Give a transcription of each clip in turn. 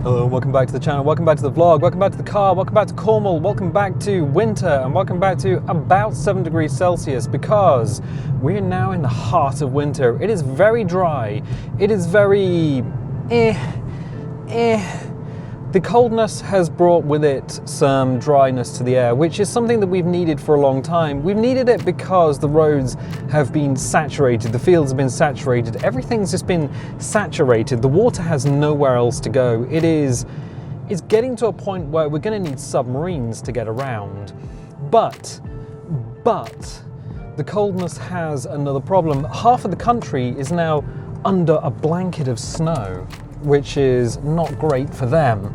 Hello, welcome back to the channel, welcome back to the vlog, welcome back to the car, welcome back to Cornwall, welcome back to winter, and welcome back to about 7 degrees Celsius, because we're now in the heart of winter. It is very dry, it is very The coldness has brought with it some dryness to the air, which is something that we've needed for a long time. We've needed it because the roads have been saturated, the fields have been saturated, everything's just been saturated. The water has nowhere else to go. It's getting to a point where we're going to need submarines to get around. But the coldness has another problem. Half of the country is now under a blanket of snow, which is not great for them.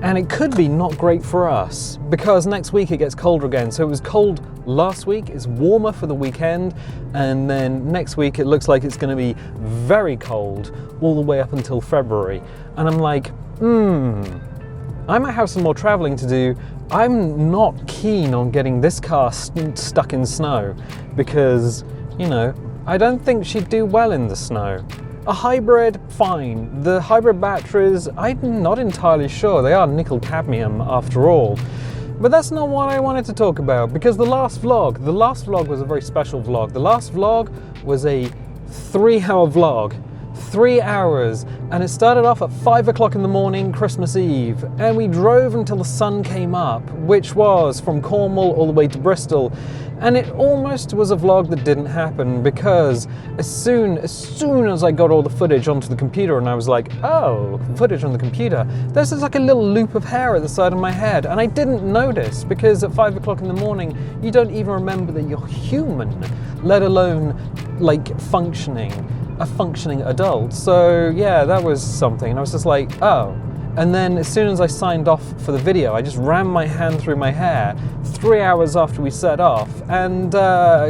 And it could be not great for us, because next week it gets colder again. So it was cold last week, it's warmer for the weekend, and then next week it looks like it's going to be very cold all the way up until February. And I'm like, I might have some more traveling to do. I'm not keen on getting this car stuck in snow, because, you know, I don't think she'd do well in the snow. A hybrid, fine. The hybrid batteries, I'm not entirely sure. They are nickel cadmium after all. But that's not what I wanted to talk about, because the last vlog was a very special vlog. The last vlog was a 3-hour vlog. 3 hours, and it started off at 5 o'clock in the morning, Christmas Eve, and we drove until the sun came up, which was from Cornwall all the way to Bristol. And it almost was a vlog that didn't happen, because as soon as I got all the footage onto the computer and I was like, oh, footage on the computer, there's just like a little loop of hair at the side of my head, and I didn't notice, because at 5 o'clock in the morning you don't even remember that you're human, let alone like a functioning adult. So yeah, that was something, and I was just like, oh. And then as soon as I signed off for the video, I just ran my hand through my hair 3 hours after we set off, and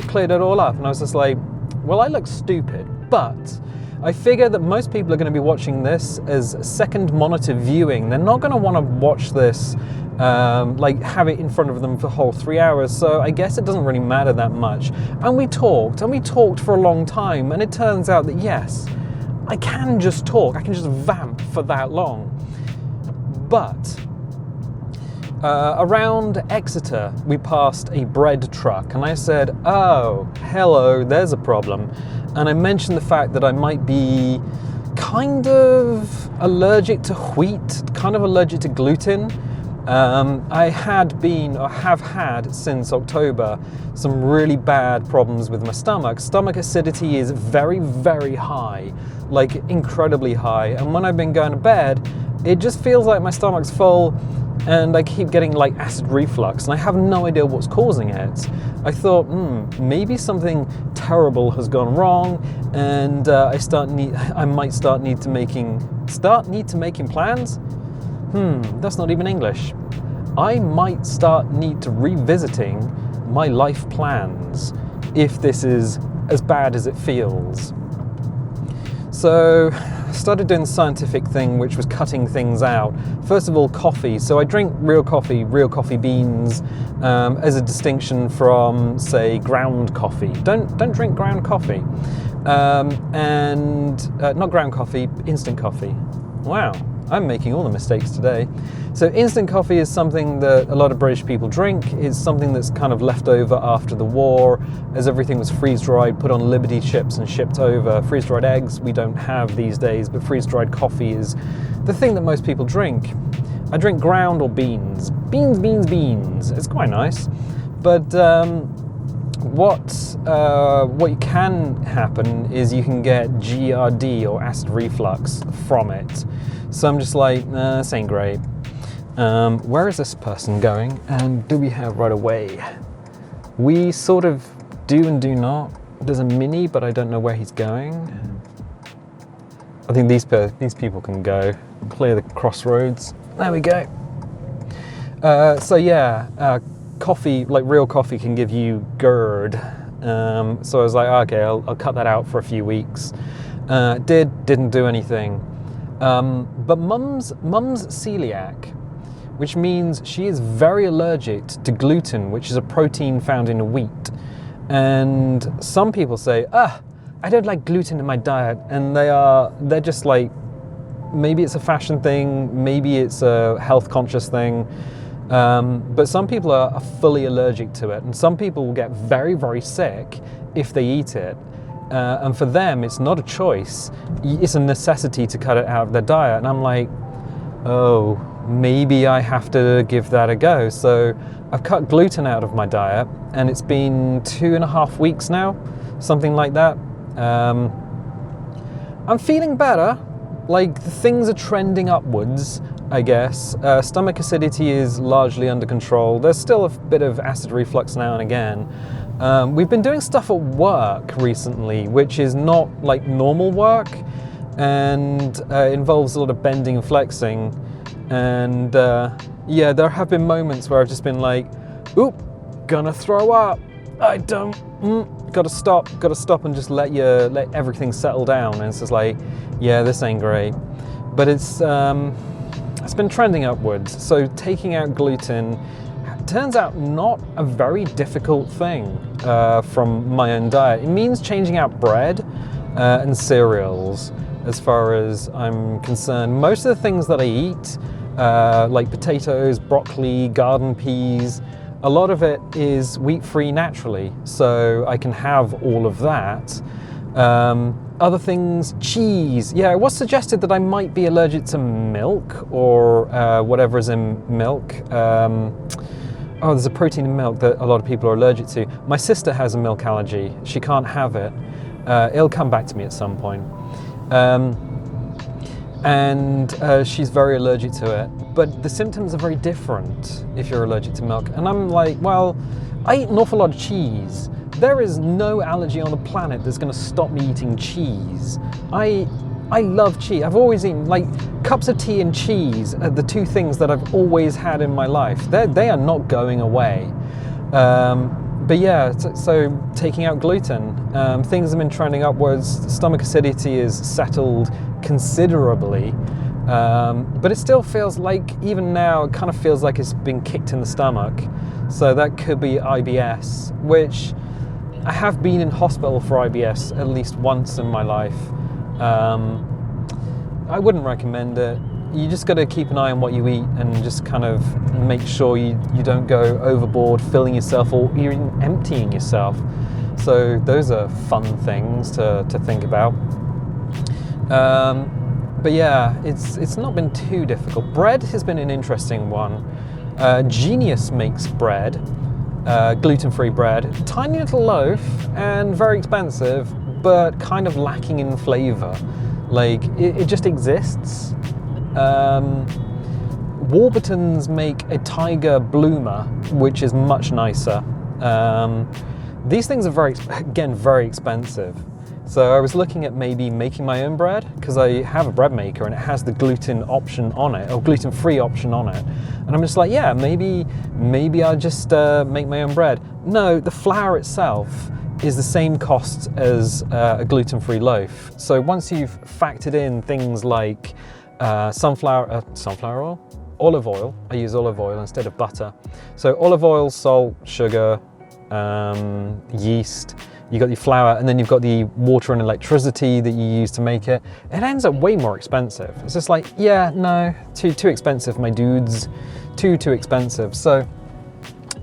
cleared it all up. And I was just like, well, I look stupid, but I figure that most people are going to be watching this as second monitor viewing. They're not going to want to watch this like have it in front of them for the whole 3 hours, so I guess it doesn't really matter that much. And we talked for a long time, and it turns out that yes, I can just talk, I can just vamp for that long. But around Exeter we passed a bread truck, and I said, oh, hello, there's a problem. And I mentioned the fact that I might be kind of allergic to wheat, kind of allergic to gluten. I had been, or have had since October, some really bad problems with my stomach. Stomach acidity is very, very high, like incredibly high. And when I've been going to bed, it just feels like my stomach's full, and I keep getting like acid reflux, and I have no idea what's causing it. I thought, maybe something terrible has gone wrong, and I might start need to making plans. That's not even English. I might start need to revisiting my life plans if this is as bad as it feels. So I started doing the scientific thing, which was cutting things out. First of all, coffee. So I drink real coffee beans, as a distinction from, say, ground coffee. Don't drink ground coffee. Not ground coffee, instant coffee. Wow. I'm making all the mistakes today. So instant coffee is something that a lot of British people drink. It's something that's kind of left over after the war, as everything was freeze-dried, put on Liberty ships and shipped over. Freeze-dried eggs we don't have these days, but freeze-dried coffee is the thing that most people drink. I drink ground or beans. Beans. It's quite nice. But what can happen is you can get GERD, or acid reflux, from it. So I'm just like, nah, this ain't great. Where is this person going? And do we have right away? We sort of do and do not. There's a Mini, but I don't know where he's going. I think these people can go. Clear the crossroads. There we go. So yeah, coffee, like real coffee, can give you GERD. So I was like, okay, I'll cut that out for a few weeks. Didn't do anything. But mum's celiac, which means she is very allergic to gluten, which is a protein found in wheat. And some people say, I don't like gluten in my diet, and they're just like, maybe it's a fashion thing, maybe it's a health conscious thing, but some people are fully allergic to it, and some people will get very, very sick if they eat it. And for them, it's not a choice, it's a necessity to cut it out of their diet. And I'm like, oh, maybe I have to give that a go. So I've cut gluten out of my diet, and it's been 2.5 weeks now, something like that. I'm feeling better, like things are trending upwards, I guess. Stomach acidity is largely under control. There's still a bit of acid reflux now and again. We've been doing stuff at work recently, which is not like normal work, and involves a lot of bending and flexing. And yeah, there have been moments where I've just been like, oop, gonna throw up. I don't, gotta stop and just let everything settle down. And it's just like, yeah, this ain't great. But it's been trending upwards. So taking out gluten turns out not a very difficult thing from my own diet. It means changing out bread and cereals as far as I'm concerned. Most of the things that I eat, like potatoes, broccoli, garden peas, a lot of it is wheat-free naturally, so I can have all of that. Other things, cheese. Yeah, it was suggested that I might be allergic to milk or whatever is in milk. Oh, there's a protein in milk that a lot of people are allergic to. My sister has a milk allergy. She can't have it. It'll come back to me at some point. And she's very allergic to it. But the symptoms are very different if you're allergic to milk. And I'm like, well, I eat an awful lot of cheese. There is no allergy on the planet that's going to stop me eating cheese. I love cheese. I've always eaten, like, cups of tea and cheese are the two things that I've always had in my life. They are not going away. But yeah, so taking out gluten, things have been trending upwards. Stomach acidity is settled considerably, but it still feels like, even now, it kind of feels like it's been kicked in the stomach. So that could be IBS, which I have been in hospital for IBS at least once in my life. I wouldn't recommend it. You just got to keep an eye on what you eat and just kind of make sure you don't go overboard filling yourself or even emptying yourself. So those are fun things to think about. But yeah, it's not been too difficult. Bread has been an interesting one. Genius makes bread, gluten-free bread, tiny little loaf and very expensive, but kind of lacking in flavor. Like, it just exists. Warburton's make a tiger bloomer, which is much nicer. These things are very expensive. So I was looking at maybe making my own bread, because I have a bread maker and it has the gluten option on it, or gluten-free option on it. And I'm just like, yeah, maybe I'll just make my own bread. No, the flour itself is the same cost as a gluten-free loaf. So once you've factored in things like sunflower oil, olive oil. I use olive oil instead of butter. So olive oil, salt, sugar, yeast. You got the flour, and then you've got the water and electricity that you use to make it. It ends up way more expensive. It's just like, yeah, no, too expensive, my dudes. Too expensive. So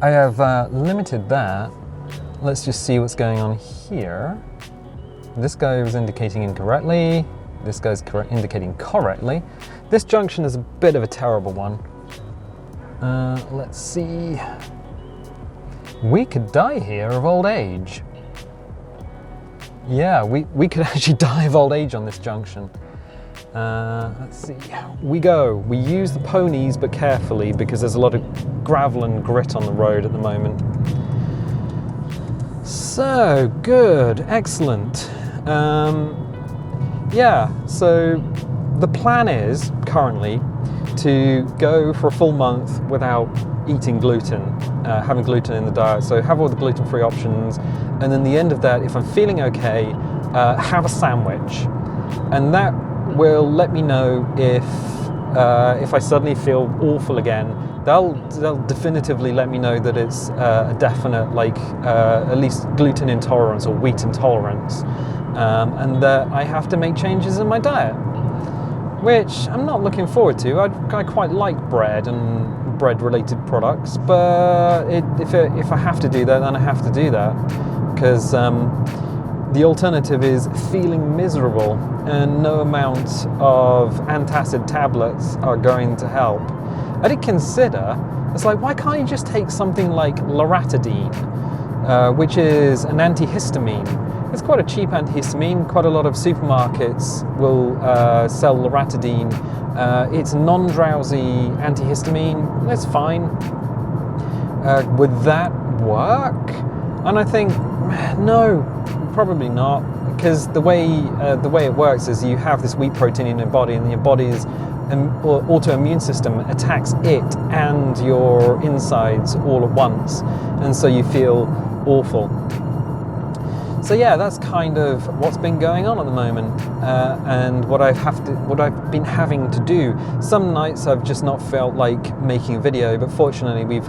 I have limited that. Let's just see what's going on here. This guy was indicating incorrectly. This guy's indicating correctly. This junction is a bit of a terrible one. Let's see. We could die here of old age. Yeah, we could actually die of old age on this junction. Let's see. We use the ponies, but carefully, because there's a lot of gravel and grit on the road at the moment. So, good, excellent. Yeah, so the plan is currently to go for a full month without eating gluten, having gluten in the diet. So have all the gluten-free options, and then the end of that, if I'm feeling okay, have a sandwich, and that will let me know if I suddenly feel awful again. They'll definitively let me know that it's a definite, like, at least gluten intolerance or wheat intolerance, and that I have to make changes in my diet. which I'm not looking forward to. I quite like bread and bread-related products, but if I have to do that, then I have to do that, because the alternative is feeling miserable, and no amount of antacid tablets are going to help. I did consider, it's like, why can't you just take something like loratadine, which is an antihistamine. It's quite a cheap antihistamine. Quite a lot of supermarkets will sell loratadine. It's non-drowsy antihistamine. That's fine. Would that work? And I think, no, probably not, because the way it works is you have this wheat protein in your body, and your body's autoimmune system attacks it and your insides all at once, and so you feel awful. So yeah, that's kind of what's been going on at the moment, and what I've been having to do. Some nights I've just not felt like making a video, but fortunately I've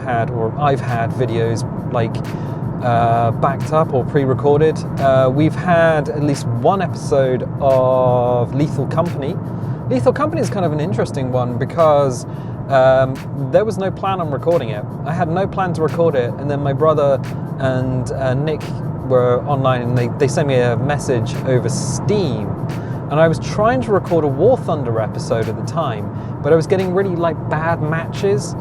had videos like backed up or pre-recorded. We've had at least one episode of Lethal Company. Lethal Company is kind of an interesting one because there was no plan on recording it. I had no plan to record it, and then my brother and Nick were online, and they sent me a message over Steam, and I was trying to record a War Thunder episode at the time, but I was getting really like bad matches.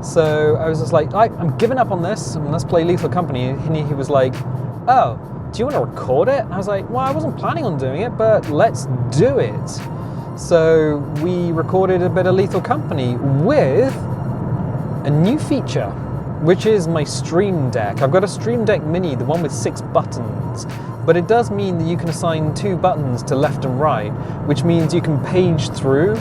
So I was just like, I'm giving up on this, and let's play Lethal Company. And he was like, oh, do you want to record it? And I was like, well, I wasn't planning on doing it, but let's do it. So we recorded a bit of Lethal Company with a new feature, which is my Stream Deck. I've got a Stream Deck Mini, the one with 6 buttons, but it does mean that you can assign 2 buttons to left and right, which means you can page through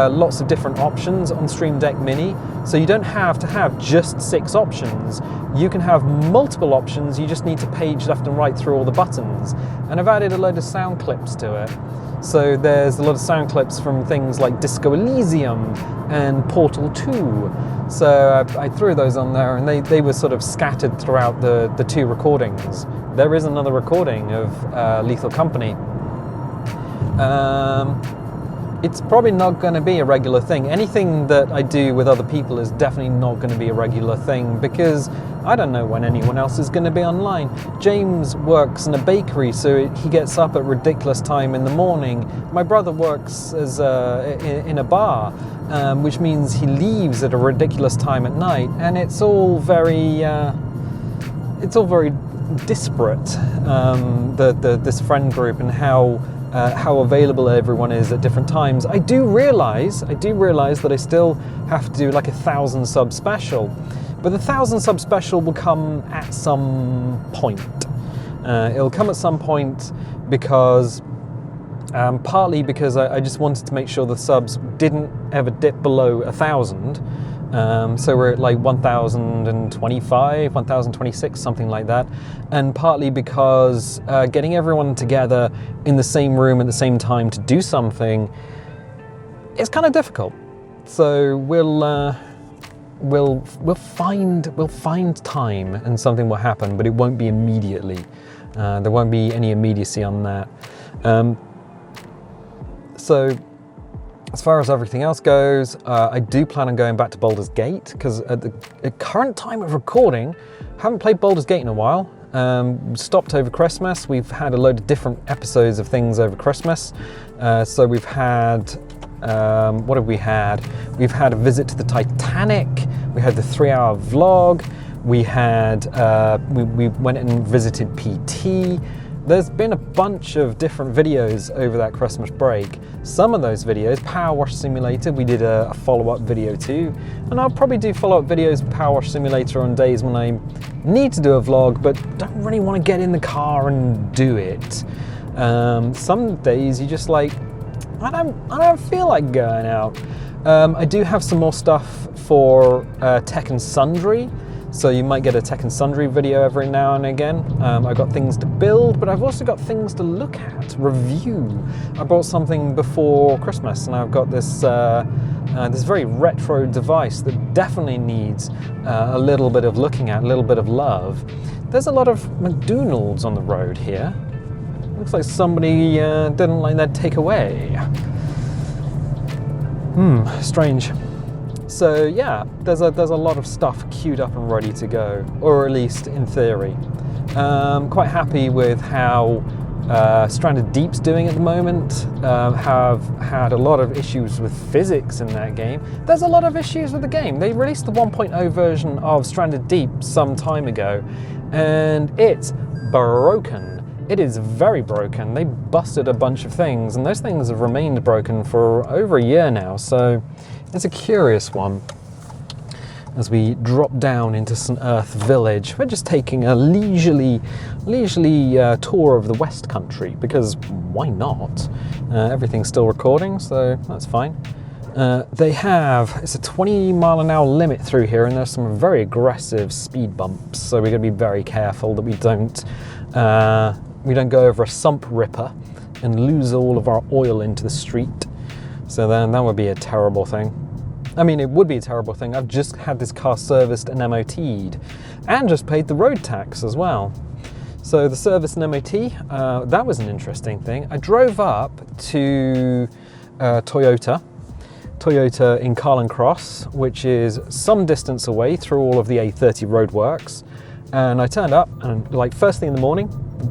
lots of different options on Stream Deck Mini, so you don't have to have just 6 options. You can have multiple options, you just need to page left and right through all the buttons. And I've added a load of sound clips to it. So there's a lot of sound clips from things like Disco Elysium and Portal 2. So I threw those on there, and they were sort of scattered throughout the 2 recordings. There is another recording of Lethal Company. It's probably not going to be a regular thing. Anything that I do with other people is definitely not going to be a regular thing, because I don't know when anyone else is going to be online. James works in a bakery, so he gets up at ridiculous time in the morning. My brother works as in a bar, which means he leaves at a ridiculous time at night, and it's all very disparate. This friend group and how available everyone is at different times. I do realise that I still have to do like a 1,000 sub special, but the 1,000 sub special will come at some point. It'll come at some point because partly because I just wanted to make sure the subs didn't ever dip below 1,000. So we're at like 1,025, 1,026, something like that. And partly because getting everyone together in the same room at the same time to do something is kind of difficult. So we'll find time and something will happen, but it won't be immediately. There won't be any immediacy on that. So as far as everything else goes, I do plan on going back to Baldur's Gate, because at the current time of recording, I haven't played Baldur's Gate in a while. Stopped over Christmas. We've had a load of different episodes of things over Christmas. So we've had, what have we had? We've had a visit to the Titanic. We had the 3-hour vlog. We had, we went and visited PT. There's been a bunch of different videos over that Christmas break. Some of those videos, Power Wash Simulator, we did a follow-up video too. And I'll probably do follow-up videos of Power Wash Simulator on days when I need to do a vlog, but don't really want to get in the car and do it. Some days you just like, I don't feel like going out. I do have some more stuff for Tech and Sundry. So you might get a Tech and Sundry video every now and again. I've got things to build, but I've also got things to look at, review. I bought something before Christmas, and I've got this this very retro device that definitely needs a little bit of looking at, a little bit of love. There's a lot of McDonald's on the road here. Looks like somebody didn't like that takeaway. Strange. So yeah, there's a lot of stuff queued up and ready to go, or at least in theory. Quite happy with how Stranded Deep's doing at the moment. Have had a lot of issues with physics in that game. There's a lot of issues with the game. They released the 1.0 version of Stranded Deep some time ago, and it's broken. It is very broken. They busted a bunch of things, and those things have remained broken for over a year now, so it's a curious one. As we drop down into St. Earth Village, we're just taking a leisurely tour of the West Country, because why not? Everything's still recording, so that's fine. It's a 20-mile-an-hour limit through here, and there's some very aggressive speed bumps, so we're going to be very careful that we don't go over a sump ripper and lose all of our oil into the street. So then that would be a terrible thing. I mean, it would be a terrible thing. I've just had this car serviced and MOT'd, and just paid the road tax as well. So the service and MOT, that was an interesting thing. I drove up to Toyota in Carlin Cross, which is some distance away through all of the A30 roadworks. And I turned up, and like first thing in the morning,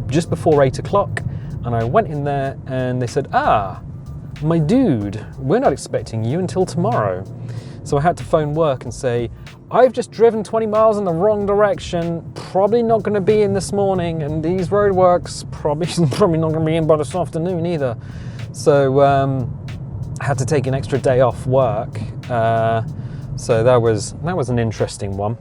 just before 8 o'clock, and I went in there and they said, my dude, we're not expecting you until tomorrow. So I had to phone work and say, I've just driven 20 miles in the wrong direction, probably not going to be in this morning, and these roadworks probably not going to be in by this afternoon either. So I had to take an extra day off work. So that was an interesting one.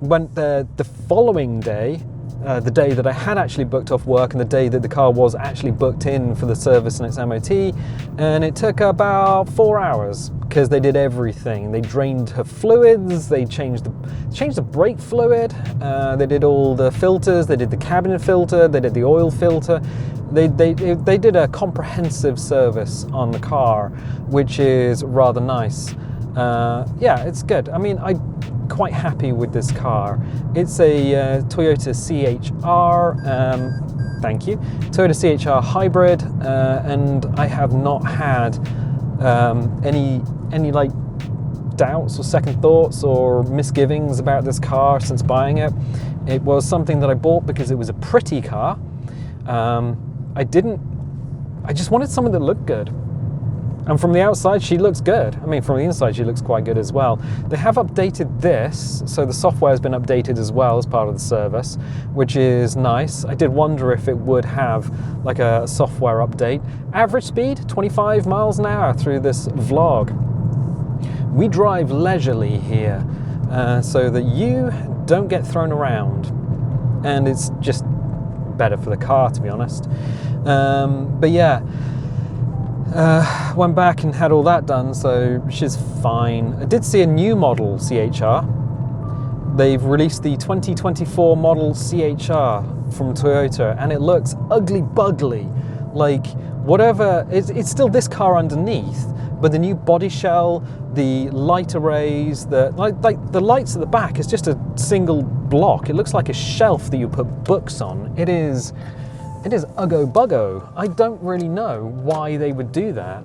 Went there the following day, the day that I had actually booked off work and the day that the car was actually booked in for the service and its MOT, and it took about 4 hours because they did everything. They drained her fluids, they changed the brake fluid, they did all the filters, they did the cabin filter, they did the oil filter. They did a comprehensive service on the car, which is rather nice. Yeah, it's good. I mean, I'm quite happy with this car. It's a Toyota CHR, thank you, Toyota CHR hybrid, and I have not had any like doubts or second thoughts or misgivings about this car since buying it. It was something that I bought because it was a pretty car. I just wanted something that looked good. And from the outside, she looks good. I mean, from the inside, she looks quite good as well. They have updated this, so the software has been updated as well as part of the service, which is nice. I did wonder if it would have like a software update. Average speed, 25 miles an hour through this vlog. We drive leisurely here, so that you don't get thrown around. And it's just better for the car, to be honest. But yeah, went back and had all that done, so she's fine. I did see a new model CHR. They've released the 2024 model CHR from Toyota, and it looks ugly bugly. Like, whatever, it's still this car underneath, but the new body shell, the light arrays, like the lights at the back is just a single block. It looks like a shelf that you put books on. It is uggo buggo. I don't really know why they would do that.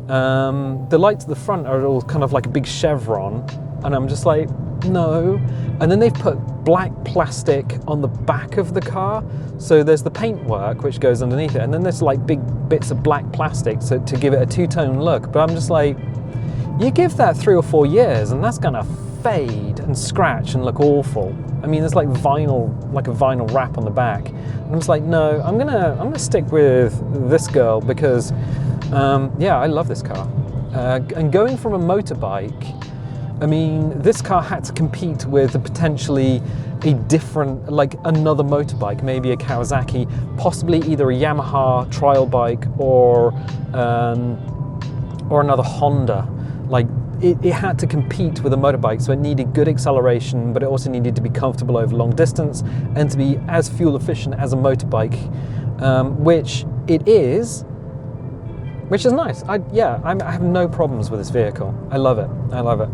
The lights at the front are all kind of like a big chevron, and I'm just like, no. And then they've put black plastic on the back of the car, so there's the paintwork which goes underneath it, and then there's like big bits of black plastic to give it a two-tone look. But I'm just like, you give that 3 or 4 years and that's gonna fade and scratch and look awful. I mean, there's like vinyl, like a vinyl wrap on the back. And I'm just like, no, I'm gonna stick with this girl because, yeah, I love this car. And going from a motorbike, I mean, this car had to compete with potentially a different, like another motorbike, maybe a Kawasaki, possibly either a Yamaha trial bike or another Honda. Like, it had to compete with a motorbike, so it needed good acceleration, but it also needed to be comfortable over long distance and to be as fuel efficient as a motorbike, which it is, which is nice. I have no problems with this vehicle. I love it,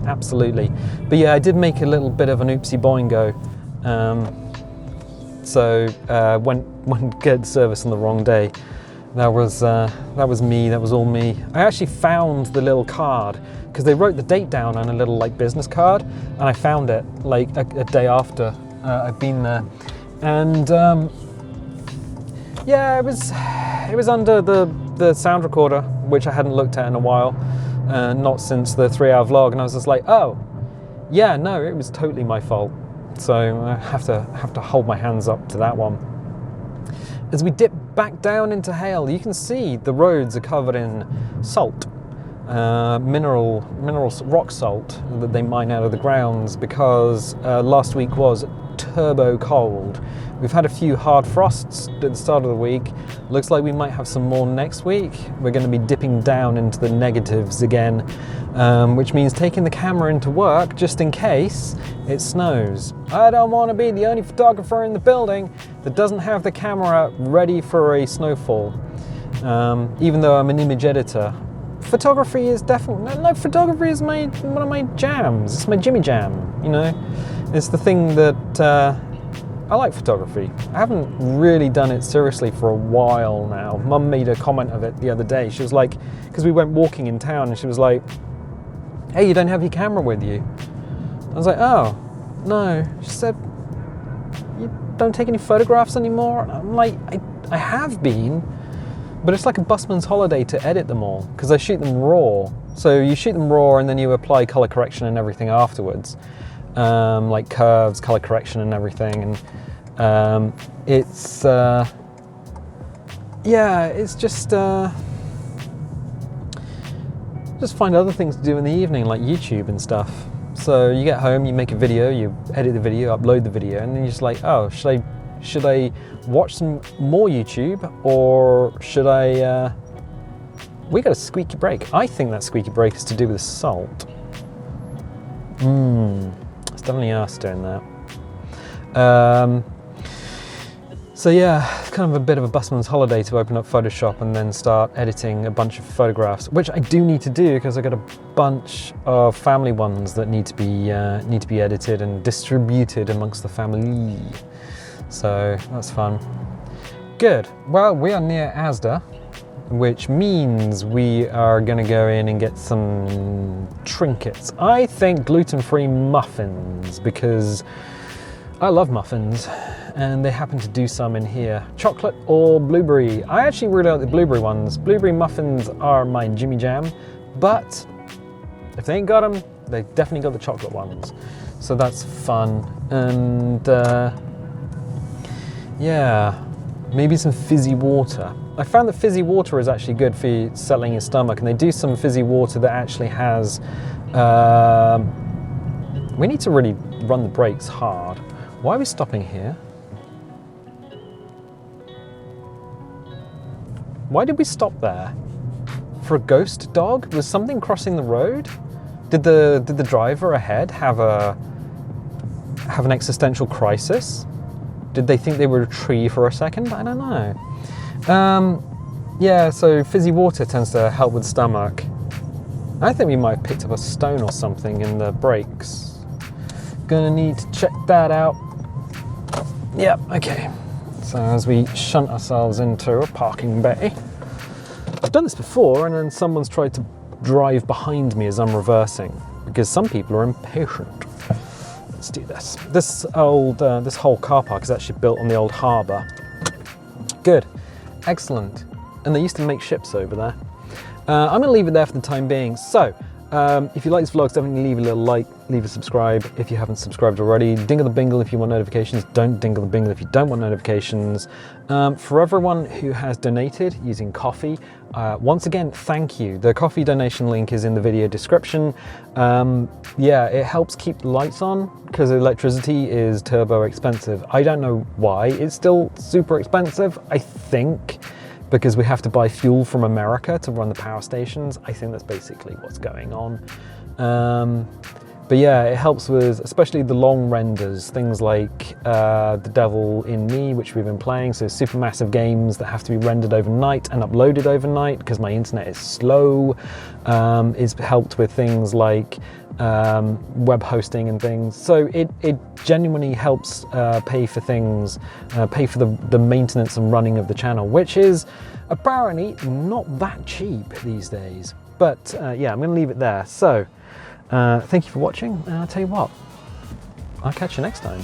absolutely. But yeah, I did make a little bit of an oopsie boingo. So went get service on the wrong day. That was me. That was all me. I actually found the little card because they wrote the date down on a little like business card, and I found it like a day after I'd been there, and yeah, it was under the sound recorder, which I hadn't looked at in a while, not since the 3-hour vlog, and I was just like, oh, yeah, no, it was totally my fault. So I have to hold my hands up to that one. As we dip back down into Hale, you can see the roads are covered in salt, mineral rock salt that they mine out of the grounds because last week was turbo cold. We've had a few hard frosts at the start of the week. Looks like we might have some more next week. We're going to be dipping down into the negatives again, which means taking the camera into work just in case it snows. I don't want to be the only photographer in the building that doesn't have the camera ready for a snowfall. Even though I'm an image editor, photography is definitely photography is one of my jams. It's my Jimmy jam, you know. It's the thing that I like photography. I haven't really done it seriously for a while now. Mum made a comment of it the other day. She was like, because we went walking in town, and she was like, "Hey, you don't have your camera with you?" I was like, "Oh, no." She said, "You don't take any photographs anymore?" And I'm like, I have been, but it's like a busman's holiday to edit them all, because I shoot them raw. So you shoot them raw and then you apply color correction and everything afterwards. Like curves, color correction and everything. And it's just find other things to do in the evening, like YouTube and stuff. So you get home, you make a video, you edit the video, upload the video, and then you're just like, oh, should I watch some more YouTube, or should I... We got a squeaky brake. I think that squeaky brake is to do with the salt. It's definitely us doing that. So yeah, it's kind of a bit of a busman's holiday to open up Photoshop and then start editing a bunch of photographs, which I do need to do because I got a bunch of family ones that need to be edited and distributed amongst the family. So that's fun. Good. Well, we are near Asda, which means we are going to go in and get some trinkets. I think gluten-free muffins, because I love muffins, and they happen to do some in here. Chocolate or blueberry. I actually really like the blueberry ones. Blueberry muffins are my Jimmy jam, but if they ain't got them, they definitely got the chocolate ones. So that's fun. And yeah, maybe some fizzy water. I found that fizzy water is actually good for settling your stomach, and they do some fizzy water that actually has... we need to really run the brakes hard. Why are we stopping here? Why did we stop there? For a ghost dog? Was something crossing the road? Did the driver ahead have an existential crisis? Did they think they were a tree for a second? I don't know. Yeah, so fizzy water tends to help with stomach. I think we might have picked up a stone or something in the brakes. Gonna need to check that out. Yep, okay. So as we shunt ourselves into a parking bay. I've done this before, and then someone's tried to drive behind me as I'm reversing, because some people are impatient. Let's do this. This whole car park is actually built on the old harbour. Good, excellent. And they used to make ships over there. I'm gonna leave it there for the time being. So, if you like this vlog, definitely leave a little like, leave a subscribe if you haven't subscribed already. Dingle the bingle if you want notifications. Don't dingle the bingle if you don't want notifications. For everyone who has donated using Ko-fi, once again, thank you. The Ko-fi donation link is in the video description. Yeah, it helps keep the lights on because electricity is turbo expensive. I don't know why it's still super expensive, I think, because we have to buy fuel from America to run the power stations. I think that's basically what's going on. But yeah, it helps with especially the long renders, things like The Devil in Me, which we've been playing, so supermassive games that have to be rendered overnight and uploaded overnight because my internet is slow. It's helped with things like web hosting and things. So it genuinely helps pay for things, pay for the maintenance and running of the channel, which is apparently not that cheap these days. But yeah, I'm going to leave it there. So thank you for watching, and I'll tell you what, I'll catch you next time.